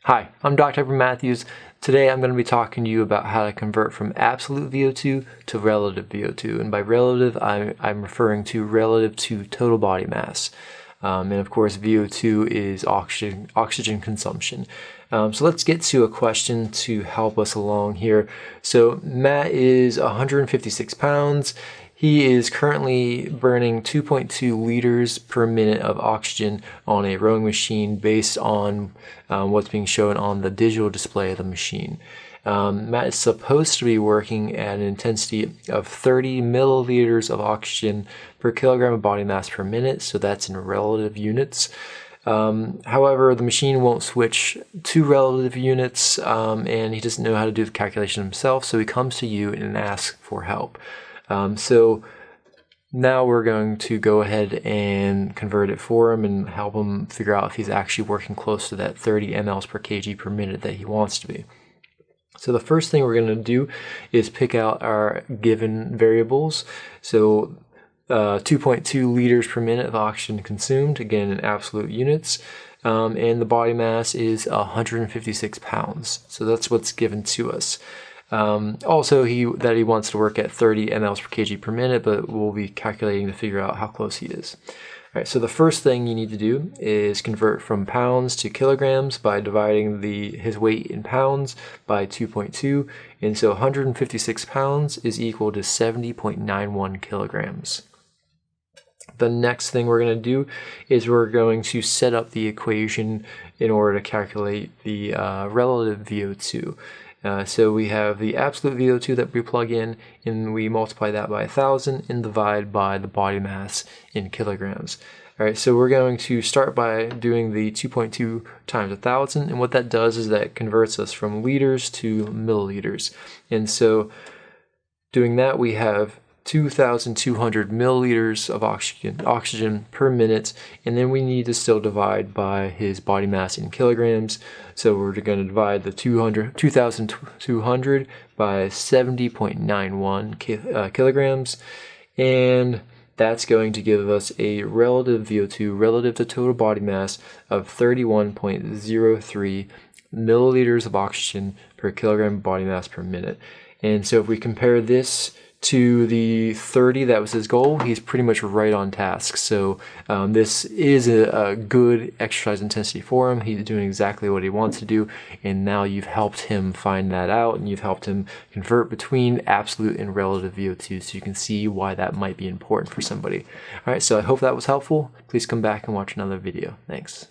Hi, I'm Dr. Matthews. Today I'm going to be talking to you about how to convert from absolute VO2 to relative VO2. And by relative, I'm referring to relative to total body mass. And of course, VO2 is oxygen consumption. So let's get to a question to help us along here. So Matt is 156 pounds. He is currently burning 2.2 liters per minute of oxygen on a rowing machine based on what's being shown on the digital display of the machine. Matt is supposed to be working at an intensity of 30 milliliters of oxygen per kilogram of body mass per minute, so that's in relative units. However, the machine won't switch to relative units, and he doesn't know how to do the calculation himself, so he comes to you and asks for help. So now we're going to go ahead and convert it for him and help him figure out if he's actually working close to that 30 mLs per kg per minute that he wants to be. So the first thing we're going to do is pick out our given variables. So 2.2 liters per minute of oxygen consumed, again in absolute units, and the body mass is 156 pounds. So that's what's given to us. Also, he wants to work at 30 mLs per kg per minute, but we'll be calculating to figure out how close he is. All right, so the first thing you need to do is convert from pounds to kilograms by dividing his weight in pounds by 2.2, and so 156 pounds is equal to 70.91 kilograms. The next thing we're going to do is we're going to set up the equation in order to calculate the relative VO2. So we have the absolute VO2 that we plug in, and we multiply that by 1,000 and divide by the body mass in kilograms. All right, so we're going to start by doing the 2.2 times 1,000, and what that does is that converts us from liters to milliliters. And so doing that, we have 2,200 milliliters of oxygen per minute, and then we need to still divide by his body mass in kilograms. So we're going to divide the 2,200 by 70.91 kilograms, and that's going to give us a relative VO2 relative to total body mass of 31.03 milliliters of oxygen per kilogram of body mass per minute. And so if we compare this to the 30 that was his goal, he's pretty much right on task. So this is a good exercise intensity for him. He's doing exactly what he wants to do, and now you've helped him find that out, and you've helped him convert between absolute and relative VO2, so you can see why that might be important for somebody. All right, so I hope that was helpful. Please come back and watch another video. Thanks.